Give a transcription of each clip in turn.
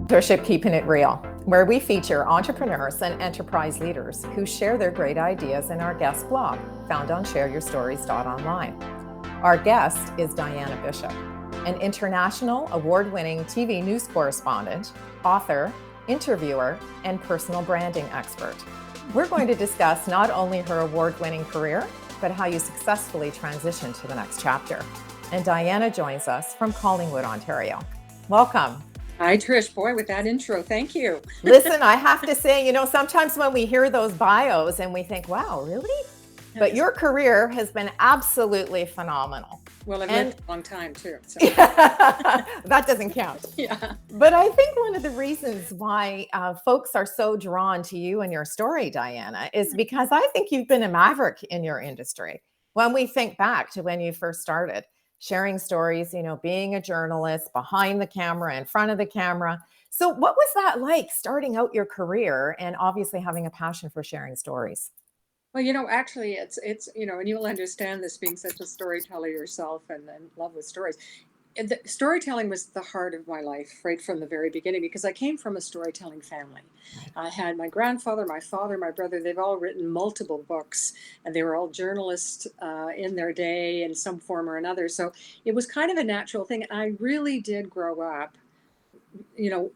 Mentorship, Keeping It Real, where we feature entrepreneurs and enterprise leaders who share their great ideas in our guest blog, found on shareyourstories.online. Our guest is Diana Bishop, an international award-winning TV news correspondent, author, interviewer, and personal branding expert. We're going to discuss not only her award-winning career, but how you successfully transition to the next chapter. And Diana joins us from Collingwood, Ontario. Welcome. Hi, Trish. Boy, with that intro, thank you. Listen, I have to say, sometimes when we hear those bios and we think, wow, really? But your career has been absolutely phenomenal. Well, I've lived a long time too. So. That doesn't count. Yeah. But I think one of the reasons why folks are so drawn to you and your story, Diana, is because I think you've been a maverick in your industry. When we think back to when you first started sharing stories, being a journalist behind the camera, in front of the camera. So what was that like starting out your career and obviously having a passion for sharing stories? Well, actually, it's and you'll understand this being such a storyteller yourself and love with stories. Storytelling was the heart of my life right from the very beginning because I came from a storytelling family. I had my grandfather, my father, my brother. They've all written multiple books, and they were all journalists in their day in some form or another. So it was kind of a natural thing. And I really did grow up,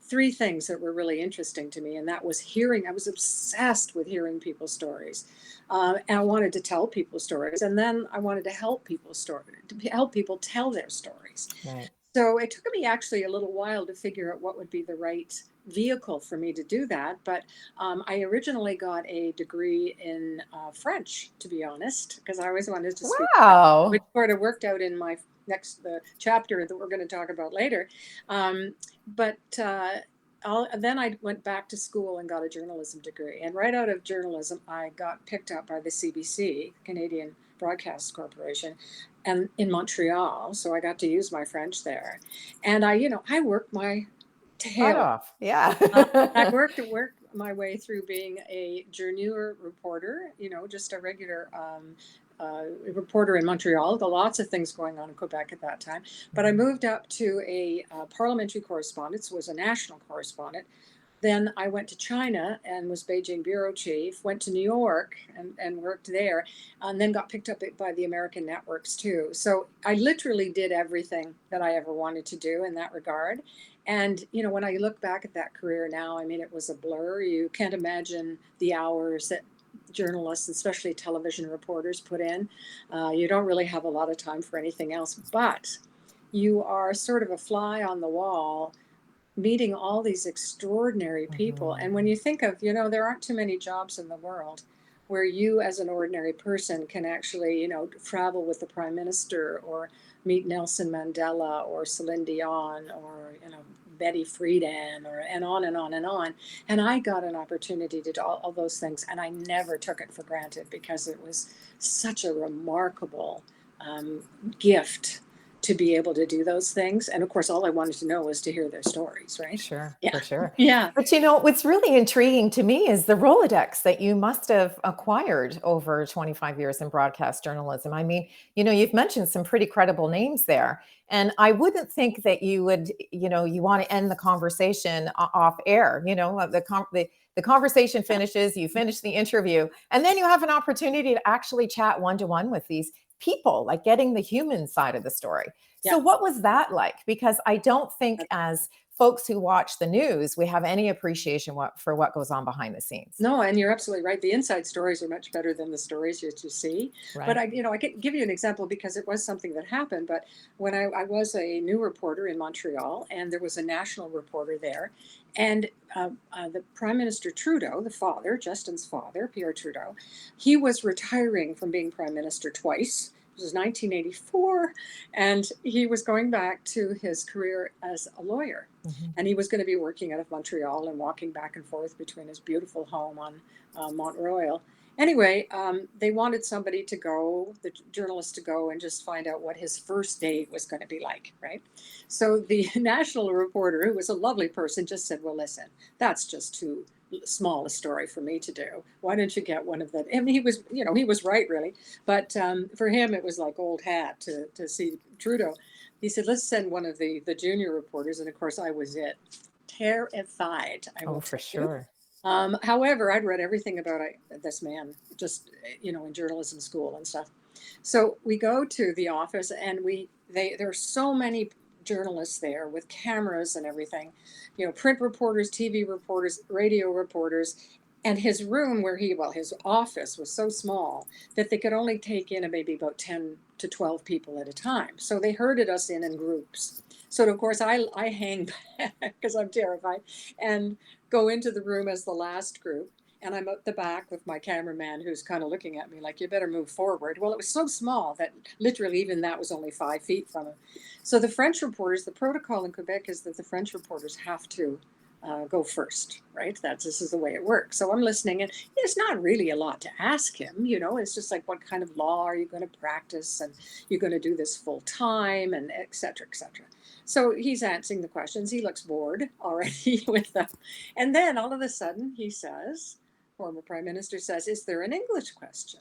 three things that were really interesting to me, and that was hearing. I was obsessed with hearing people's stories, and I wanted to tell people stories, and then I wanted to help people tell their stories. Right. So it took me actually a little while to figure out what would be the right vehicle for me to do that. But I originally got a degree in French, to be honest, because I always wanted to speak. Wow. Which sort of worked out in my next chapter that we're going to talk about later. But then I went back to school and got a journalism degree. And right out of journalism, I got picked up by the CBC, Canadian Broadcast Corporation, and in Montreal. So I got to use my French there. And I worked my tail off. Yeah. I worked my way through being a journeur reporter, just a regular reporter in Montreal. There were lots of things going on in Quebec at that time. But I moved up to a parliamentary correspondent, so was a national correspondent. Then I went to China and was Beijing Bureau Chief, went to New York and worked there, and then got picked up by the American networks too. So I literally did everything that I ever wanted to do in that regard. And, when I look back at that career now, it was a blur. You can't imagine the hours that journalists, especially television reporters, put in. You don't really have a lot of time for anything else, but you are sort of a fly on the wall meeting all these extraordinary people. And when you think of, there aren't too many jobs in the world where you as an ordinary person can actually, travel with the Prime Minister or meet Nelson Mandela or Celine Dion or, Betty Friedan and on and on and on. And I got an opportunity to do all those things, and I never took it for granted because it was such a remarkable gift to be able to do those things. And of course, all I wanted to know was to hear their stories, right? Sure, yeah. For sure. Yeah. But what's really intriguing to me is the Rolodex that you must have acquired over 25 years in broadcast journalism. You've mentioned some pretty credible names there. And I wouldn't think that you would, you want to end the conversation off air. The conversation finishes, you finish the interview, and then you have an opportunity to actually chat one-to-one with these people, like getting the human side of the story. Yeah. So what was that like? Because I don't think as folks who watch the news, we have any appreciation for what goes on behind the scenes. No, and you're absolutely right. The inside stories are much better than the stories you see. Right. But I can give you an example because it was something that happened. But when I was a new reporter in Montreal, and there was a national reporter there, and the Prime Minister Trudeau, the father, Justin's father, Pierre Trudeau, he was retiring from being Prime Minister twice. It was 1984, and he was going back to his career as a lawyer. Mm-hmm. And he was going to be working out of Montreal and walking back and forth between his beautiful home on Mont Royal. Anyway, they wanted somebody to go, the journalist to go and just find out what his first day was going to be like, right? So the national reporter, who was a lovely person, just said, well, listen, that's just too small a story for me to do. Why don't you get one of them? And he was right, really. But for him, it was like old hat to see Trudeau. He said, let's send one of the junior reporters. And of course, I was it. terrified, I will For tell you. sure. However, I'd read everything about this man, just in journalism school and stuff. So we go to the office, and there are so many journalists there with cameras and everything, print reporters, TV reporters, radio reporters. And his room his office was so small that they could only take in maybe about 10 to 12 people at a time. So they herded us in groups. So of course I hang back because I'm terrified, and go into the room as the last group. And I'm at the back with my cameraman, who's kind of looking at me like, you better move forward. Well, it was so small that literally even that was only 5 feet from him. So the French reporters, the protocol in Quebec is that the French reporters have to go first, right? This is the way it works. So I'm listening, and there's not really a lot to ask him. It's just like, what kind of law are you going to practice, and you're going to do this full time, and et cetera, et cetera. So he's answering the questions. He looks bored already with them. And then all of a sudden he says, former Prime Minister says, is there an English question?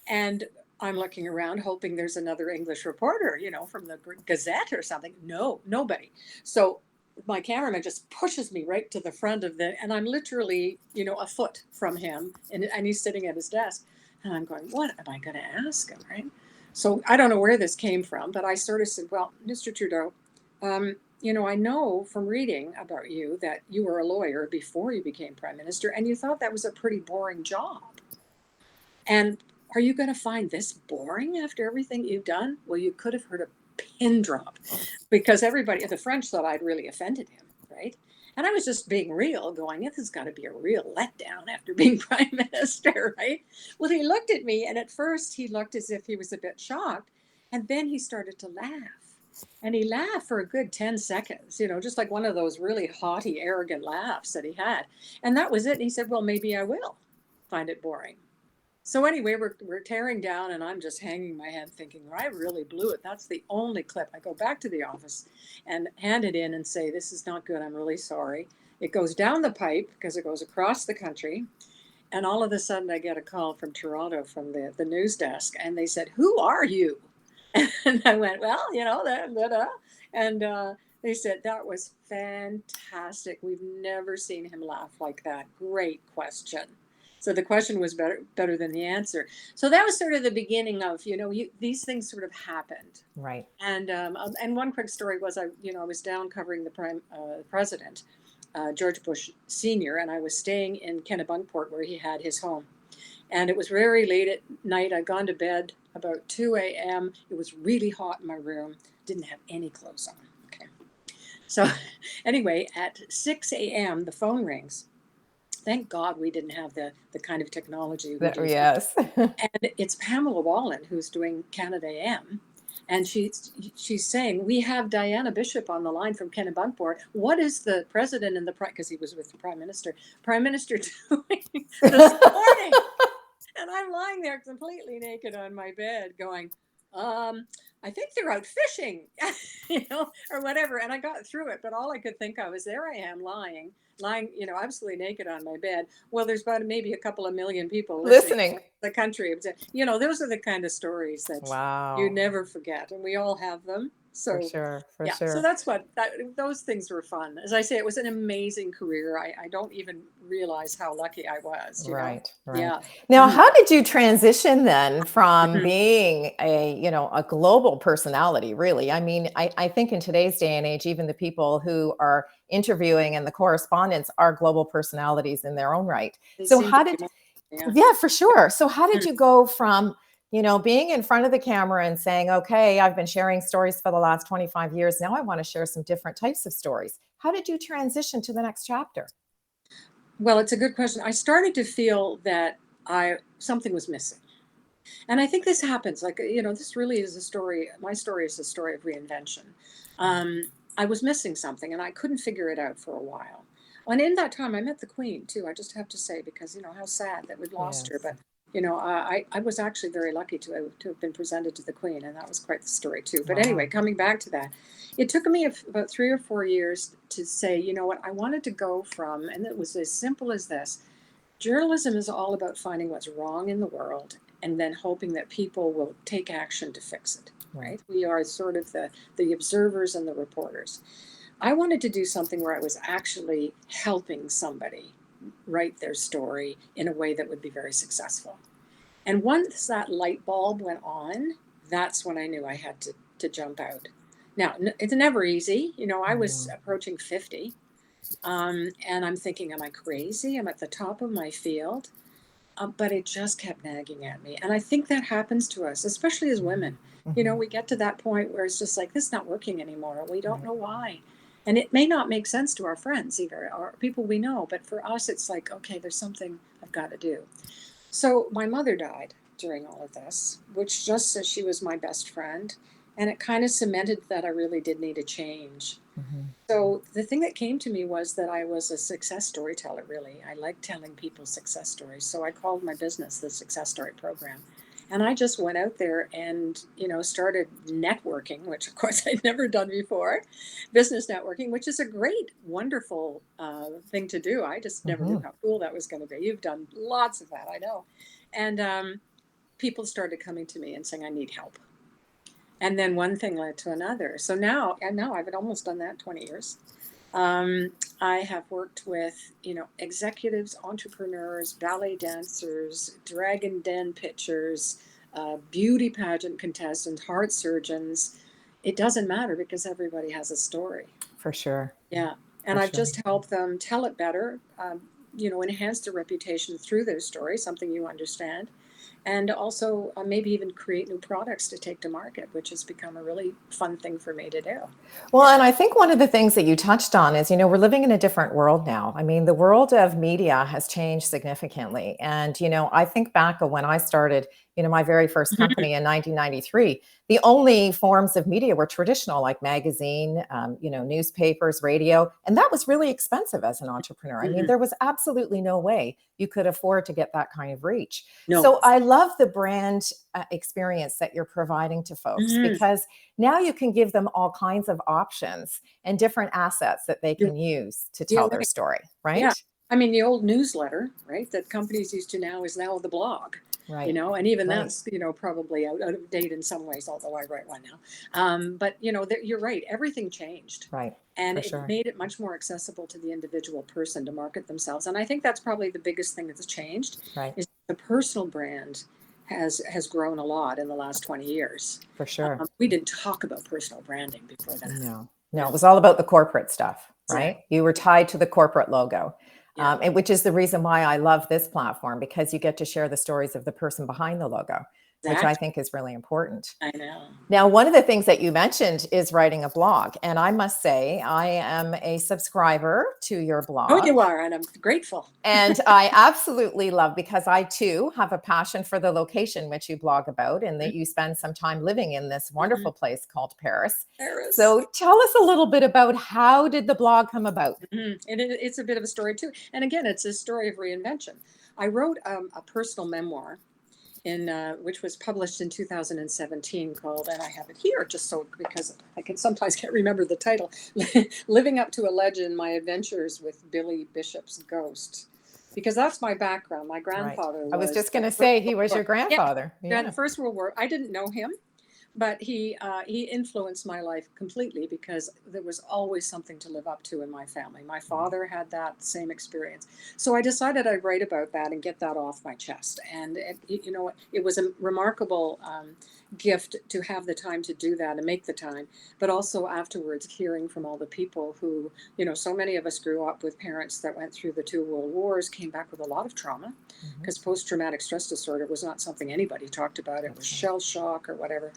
And I'm looking around hoping there's another English reporter, from the Gazette or something. No, nobody. So my cameraman just pushes me right to the front and I'm literally, a foot from him, and he's sitting at his desk. And I'm going, what am I going to ask him, right? So I don't know where this came from, but I sort of said, well, Mr. Trudeau, I know from reading about you that you were a lawyer before you became Prime Minister, and you thought that was a pretty boring job. And are you going to find this boring after everything you've done? Well, you could have heard a pin drop, because the French thought I'd really offended him, right? And I was just being real, going, this has got to be a real letdown after being Prime Minister, right? Well, he looked at me, and at first he looked as if he was a bit shocked, and then he started to laugh. And he laughed for a good 10 seconds, just like one of those really haughty, arrogant laughs that he had. And that was it. And he said, well, maybe I will find it boring. So anyway, we're tearing down, and I'm just hanging my head thinking, well, I really blew it. That's the only clip. I go back to the office and hand it in and say, this is not good. I'm really sorry. It goes down the pipe because it goes across the country. And all of a sudden I get a call from Toronto from the news desk, and they said, who are you? And I went, well, and they said, that was fantastic. We've never seen him laugh like that. Great question. So the question was better than the answer. So that was sort of the beginning of, these things sort of happened. Right. And one quick story was, I was down covering the president, George Bush Senior, and I was staying in Kennebunkport, where he had his home. And it was very late at night. I'd gone to bed about 2 a.m. It was really hot in my room. Didn't have any clothes on. Okay. So anyway, at 6 a.m., the phone rings. Thank God we didn't have the kind of technology we do. Yes. And it's Pamela Wallen, who's doing Canada AM. And she's saying, we have Diana Bishop on the line from Kennebunkport. What is the president and because he was with the Prime Minister doing this morning? And I'm lying there completely naked on my bed going, I think they're out fishing, or whatever. And I got through it, but all I could think of is, there I am lying, absolutely naked on my bed. Well, there's about maybe a couple of million people listening to the country. Those are the kind of stories that you never forget, and we all have them. So for sure. So that's those things were fun. As I say, it was an amazing career. I don't even realize how lucky I was. Right. Yeah. Now, how did you transition then from being a global personality, really? I mean, I think in today's day and age, even the people who are interviewing and the correspondents are global personalities in their own right. So yeah, for sure. So how did you go from being in front of the camera and saying, okay, I've been sharing stories for the last 25 years. Now I want to share some different types of stories. How did you transition to the next chapter? Well, it's a good question. I started to feel that something was missing. And I think this happens. This really is a story. My story is a story of reinvention. I was missing something, and I couldn't figure it out for a while. And in that time, I met the Queen, too. I just have to say, because, how sad that we'd lost her. But I was actually very lucky to have been presented to the Queen, and that was quite the story too. But anyway, coming back to that, it took me about 3 or 4 years to say, what, I wanted to go from, and it was as simple as this. Journalism is all about finding what's wrong in the world and then hoping that people will take action to fix it, right? We are sort of the observers and the reporters. I wanted to do something where I was actually helping somebody write their story in a way that would be very successful. And once that light bulb went on, that's when I knew I had to jump out. Now, it's never easy. I was approaching 50, and I'm thinking, am I crazy? I'm at the top of my field. But it just kept nagging at me. And I think that happens to us, especially as women. We get to that point where it's just like, this is not working anymore. We don't know why. And it may not make sense to our friends either, or people we know. But for us, it's like, okay, there's something I've got to do. So my mother died during all of this, which just as she was my best friend. And it kind of cemented that I really did need a change. So the thing that came to me was that I was a success storyteller, really. I like telling people success stories. So I called my business the Success Story Program. And I just went out there and, started networking, which of course I'd never done before, business networking, which is a great, wonderful thing to do. I just never knew how cool that was going to be. You've done lots of that, I know. And people started coming to me and saying, I need help. And then one thing led to another. So now I've almost done that 20 years. I have worked with, executives, entrepreneurs, ballet dancers, dragon den pitchers, beauty pageant contestants, heart surgeons. It doesn't matter because everybody has a story. For sure. Yeah. And I've just helped them tell it better, enhance their reputation through their story, something you understand. And also maybe even create new products to take to market, which has become a really fun thing for me to do. Well, and I think one of the things that you touched on is, we're living in a different world now. I mean, the world of media has changed significantly. And, I think back of when I started, my very first company in 1993, the only forms of media were traditional, like magazine, newspapers, radio. And that was really expensive as an entrepreneur. I mean, there was absolutely no way you could afford to get that kind of reach. No. So I love the brand experience that you're providing to folks because now you can give them all kinds of options and different assets that they can use to tell their story, right? Yeah. I mean, the old newsletter, right, that companies used to now is now the blog. Right. And even that's, probably out of date in some ways, although I write one now. But, you're right. Everything changed. Right. And it made it much more accessible to the individual person to market themselves. And I think that's probably the biggest thing that's changed. Right. Is the personal brand has grown a lot in the last 20 years. For sure. We didn't talk about personal branding before that. No, it was all about the corporate stuff, right? Exactly. You were tied to the corporate logo. And which is the reason why I love this platform, because you get to share the stories of the person behind the logo, which I think is really important. I know. Now, one of the things that you mentioned is writing a blog. And I must say, I am a subscriber to your blog. Oh, you are. And I'm grateful. And I absolutely love, because I too have a passion for the location which you blog about, and that you spend some time living in this wonderful place called Paris. So tell us a little bit about, how did the blog come about? And it's a bit of a story too. And again, it's a story of reinvention. I wrote a personal memoir which was published in 2017 called, and I have it here just so, because I can sometimes can't remember the title, Living Up to a Legend, My Adventures with Billy Bishop's Ghost. Because that's my background. My grandfather was... I was just going to say, he was your grandfather. Yeah, the First World War. I didn't know him, but he influenced my life completely, because there was always something to live up to in my family. My father had that same experience. So I decided I'd write about that and get that off my chest. And, it was a remarkable gift to have the time to do that and make the time. But also afterwards, hearing from all the people who, so many of us grew up with parents that went through the 2 world wars, came back with a lot of trauma, because post-traumatic stress disorder was not something anybody talked about. It was shell shock or whatever.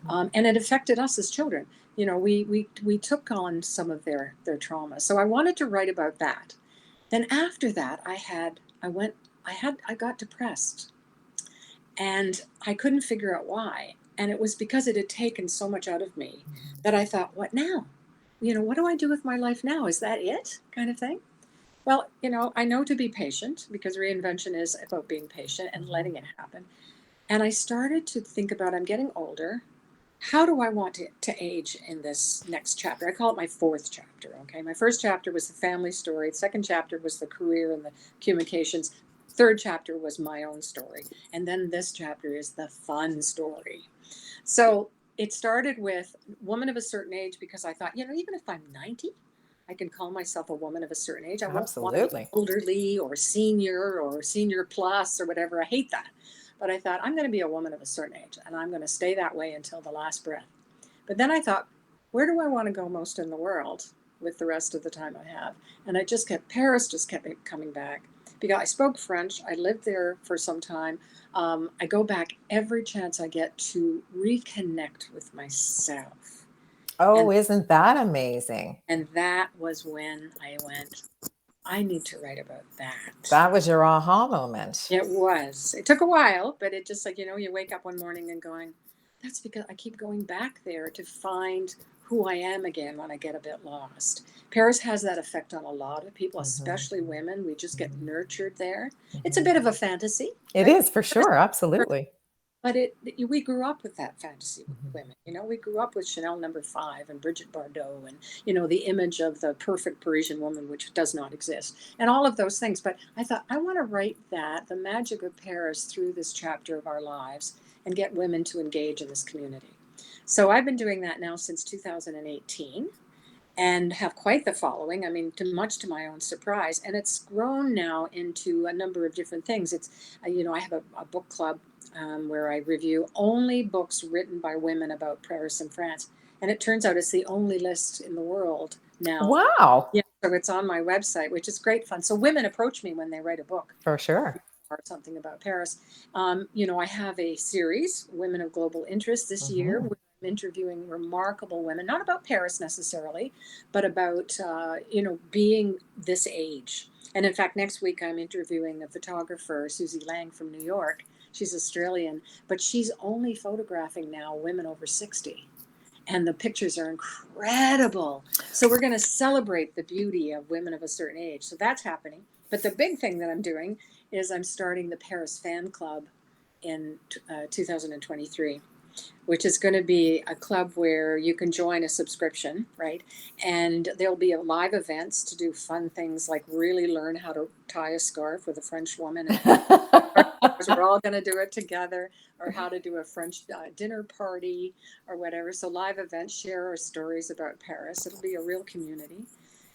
And it affected us as children. We took on some of their trauma. So I wanted to write about that. Then after that, I got depressed, and I couldn't figure out why. And it was because it had taken so much out of me that I thought, what now? What do I do with my life now? Is that it, kind of thing? Well, I know to be patient, because reinvention is about being patient and letting it happen. And I started to think about, I'm getting older. How do I want to age in this next chapter? I call it my 4th chapter, okay? My 1st chapter was the family story. The 2nd chapter was the career and the communications. 3rd chapter was my own story. And then this chapter is the fun story. So it started with woman of a certain age, because I thought, even if I'm 90, I can call myself a woman of a certain age. I won't want to be Absolutely. elderly or senior plus or whatever. I hate that. But I thought, I'm going to be a woman of a certain age, and I'm going to stay that way until the last breath. But then I thought, where do I want to go most in the world with the rest of the time I have? And Paris just kept coming back. Because I spoke French, I lived there for some time. I go back every chance I get to reconnect with myself. Oh, And isn't that amazing? and that was when I went, I need to write about that. That was your aha moment. It was. It took a while, but it just, like, you wake up one morning and going, that's because I keep going back there to find who I am again when I get a bit lost. Paris has that effect on a lot of people, especially women. We just get nurtured there. It's a bit of a fantasy. It Right? is, for sure. Absolutely. But we grew up with that fantasy with women. We grew up with Chanel No. 5 and Brigitte Bardot and, the image of the perfect Parisian woman, which does not exist, and all of those things. But I thought, I want to write the magic of Paris through this chapter of our lives and get women to engage in this community. So I've been doing that now since 2018 and have quite the following. I mean, much to my own surprise. And it's grown now into a number of different things. I have a book club where I review only books written by women about Paris and France. And it turns out it's the only list in the world now. Wow. Yeah, so it's on my website, which is great fun. So women approach me when they write a book. For sure. Or something about Paris. I have a series, Women of Global Interest, this year, where I'm interviewing remarkable women, not about Paris necessarily, but about, being this age. And in fact, next week I'm interviewing a photographer, Susie Lang from New York. She's Australian, but she's only photographing now women over 60. And the pictures are incredible. So we're going to celebrate the beauty of women of a certain age. So that's happening. But the big thing that I'm doing is I'm starting the Paris Fan Club in 2023, which is going to be a club where you can join a subscription, right? And there'll be live events to do fun things like really learn how to tie a scarf with a French woman. We're all going to do it together, or how to do a French dinner party or whatever. So live events, share our stories about Paris. It'll be a real community.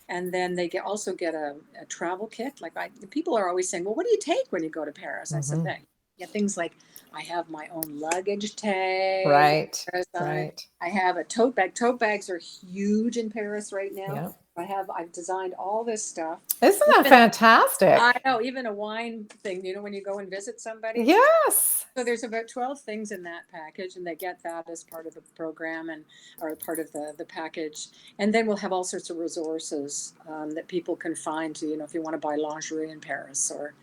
And then they also get a travel kit. Like people are always saying, well, what do you take when you go to Paris? I said, things like, I have my own luggage tag. Right. Right. I have a tote bag. Tote bags are huge in Paris right now. Yeah. I've designed all this stuff. Isn't that fantastic? I know, even a wine thing, when you go and visit somebody. Yes. So there's about 12 things in that package, and they get that as part of the program or part of the package. And then we'll have all sorts of resources that people can find to, if you want to buy lingerie in Paris, or,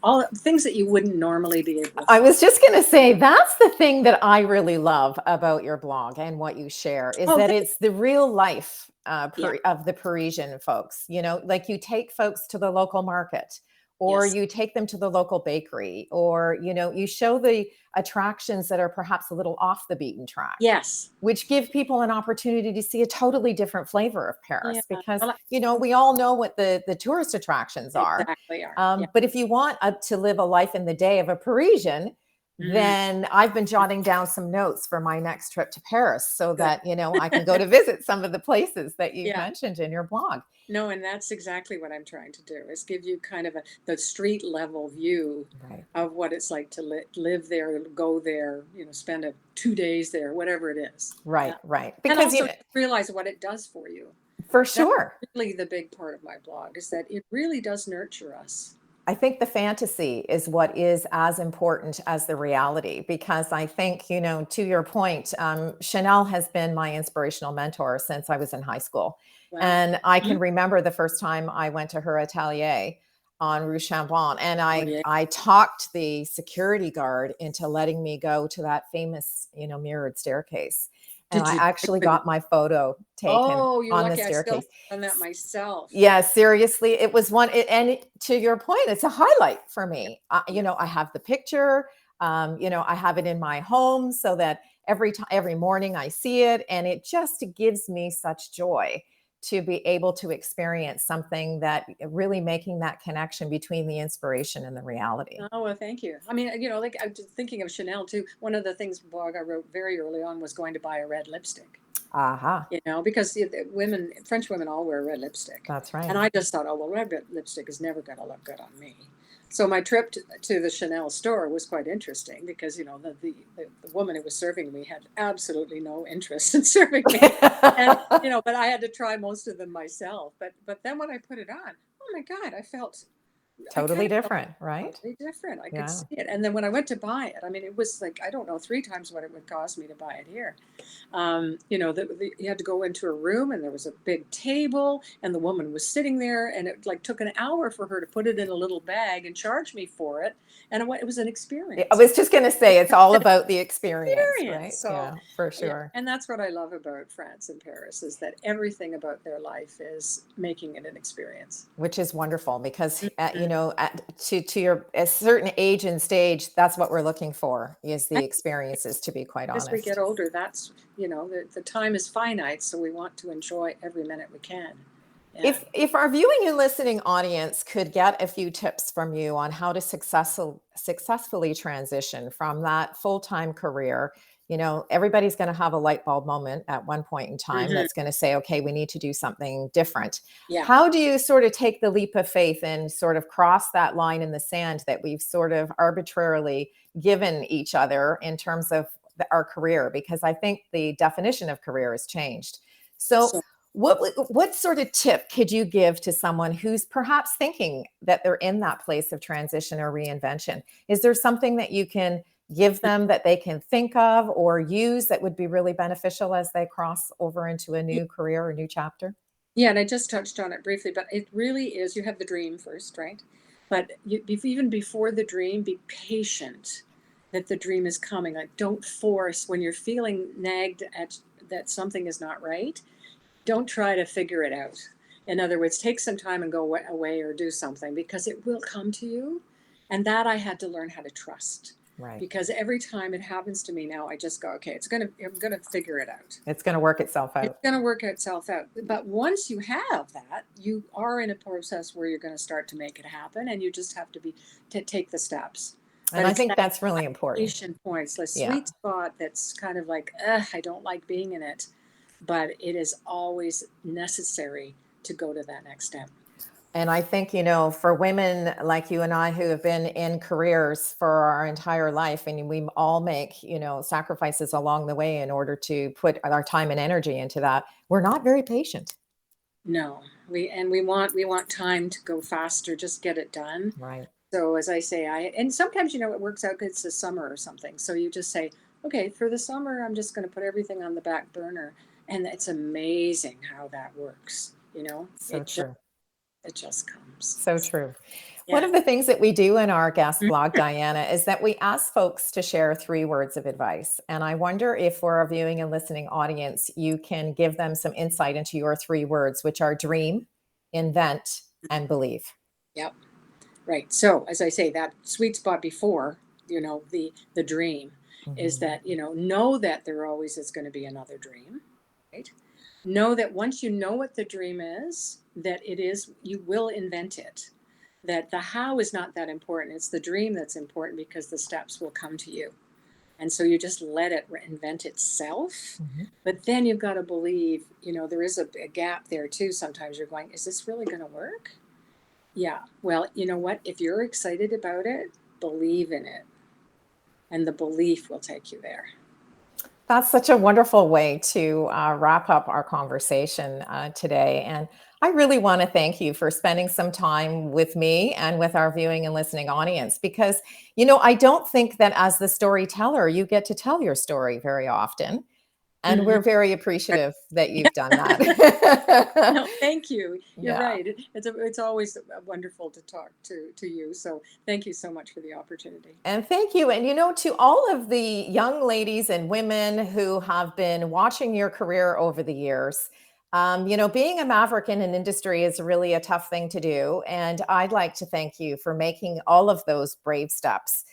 all things that you wouldn't normally be able to. I was just going to say, that's the thing that I really love about your blog and what you share is that it's the real life of the Parisian folks. Like you take folks to the local market, or you take them to the local bakery, or, you show the attractions that are perhaps a little off the beaten track. Yes. Which give people an opportunity to see a totally different flavor of Paris, because, we all know what the tourist attractions are. Exactly are. But if you want to live a life in the day of a Parisian, then I've been jotting down some notes for my next trip to Paris so that, I can go to visit some of the places that you mentioned in your blog. No, and that's exactly what I'm trying to do, is give you kind of the street level view of what it's like to live there, go there, spend 2 days there, whatever it is. Right. Because and also realize what it does for you. For sure. That's really the big part of my blog, is that it really does nurture us. I think the fantasy is what is as important as the reality, because I think, to your point, Chanel has been my inspirational mentor since I was in high school. Wow. And I can remember the first time I went to her atelier on Rue Chambon, and I talked the security guard into letting me go to that famous, mirrored staircase. And I actually got my photo taken on the staircase. I've still done that myself. Yeah, seriously, it was and to your point, it's a highlight for me. I have the picture. I have it in my home so that every morning I see it, and it just gives me such joy to be able to experience something that really making that connection between the inspiration and the reality. Oh, well, thank you. I mean, I'm just thinking of Chanel too. One of the things blog I wrote very early on was going to buy a red lipstick. Aha. You know, because French women all wear red lipstick. That's right. And I just thought, oh, well, red lipstick is never going to look good on me. So my trip to the Chanel store was quite interesting because, you know, the woman who was serving me had absolutely no interest in serving me. And, you know, but I had to try most of them myself. But then when I put it on, oh my God, I Totally kind of felt different, right? totally different. I Yeah. could see it. And then when I went to buy it, I mean, it was like, I don't know, 3 times what it would cost me to buy it here. You know, you had to go into a room and there was a big table and the woman was sitting there and it like took an hour for her to put it in a little bag and charge me for it. And it was an experience. I was just going to say, it's all about the experience, right? So, yeah, for yeah, sure. and that's what I love about France and Paris is that everything about their life is making it an experience. Which is wonderful because, you know, to your a certain age and stage, that's what we're looking for is the experiences, to be quite honest. As we get older, that's, you know, the time is finite. So we want to enjoy every minute we can. Yeah. If our viewing and listening audience could get a few tips from you on how to successfully transition from that full-time career, you know, everybody's going to have a light bulb moment at one point in time that's going to say, okay, we need to do something different. Yeah. How do you sort of take the leap of faith and sort of cross that line in the sand that we've sort of arbitrarily given each other in terms of our career? Because I think the definition of career has changed. So what sort of tip could you give to someone who's perhaps thinking that they're in that place of transition or reinvention? Is there something that you can give them that they can think of or use that would be really beneficial as they cross over into a new career or new chapter? Yeah, and I just touched on it briefly, but it really is, you have the dream first, right? But even before the dream, be patient that the dream is coming. Like, don't force when you're feeling nagged at that something is not right. Don't try to figure it out. In other words, take some time and go away or do something because it will come to you. And that I had to learn how to trust. Right. Because every time it happens to me now, I just go, okay, I'm gonna figure it out. It's going to work itself out. It's gonna work itself out. But once you have that, you are in a process where you're going to start to make it happen, and you just have to take the steps. And I think that's really important. Points, the sweet spot that's kind of like, I don't like being in it, but it is always necessary to go to that next step. And I think, you know, for women like you and I who have been in careers for our entire life, and we all make, you know, sacrifices along the way in order to put our time and energy into that, we're not very patient. No, we want time to go faster, just get it done. Right. So as I say, and sometimes, you know, it works out good. It's the summer or something. So you just say, okay, for the summer, I'm just going to put everything on the back burner. And it's amazing how that works. You know, so true. It just comes. So true. Yeah. One of the things that we do in our guest blog, Diana, is that we ask folks to share 3 words of advice. And I wonder if for our viewing and listening audience, you can give them some insight into your 3 words, which are dream, invent, and believe. Yep. Right. So as I say, that sweet spot before, you know, the dream is that, you know that there always is going to be another dream, right? Know that once you know what the dream is, that it is, you will invent it. That the how is not that important. It's the dream that's important because the steps will come to you. And so you just let it invent itself. But then you've got to believe, you know, there is a gap there too. Sometimes you're going, is this really going to work? Yeah. Well, you know what? If you're excited about it, believe in it. And the belief will take you there. That's such a wonderful way to wrap up our conversation today. And I really want to thank you for spending some time with me and with our viewing and listening audience, because, you know, I don't think that as the storyteller, you get to tell your story very often. And we're very appreciative that you've done that. No, thank you. You're right. It's always wonderful to talk to you. So thank you so much for the opportunity. And thank you. And, you know, to all of the young ladies and women who have been watching your career over the years, you know, being a maverick in an industry is really a tough thing to do. And I'd like to thank you for making all of those brave steps.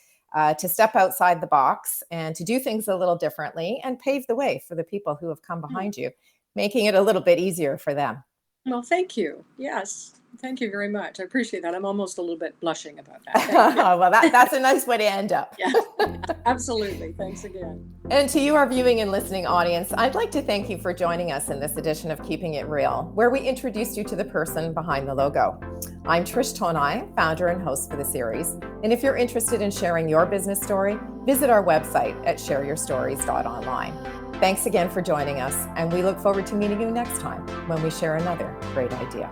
To step outside the box and to do things a little differently and pave the way for the people who have come behind you, making it a little bit easier for them. Well, thank you. Yes. Thank you very much. I appreciate that. I'm almost a little bit blushing about that. Thank you. Well, that's a nice way to end up. Yeah, absolutely. Thanks again. And to you, our viewing and listening audience, I'd like to thank you for joining us in this edition of Keeping It Real, where we introduced you to the person behind the logo. I'm Trish Tonai, founder and host for the series. And if you're interested in sharing your business story, visit our website at shareyourstories.online. Thanks again for joining us, and we look forward to meeting you next time when we share another great idea.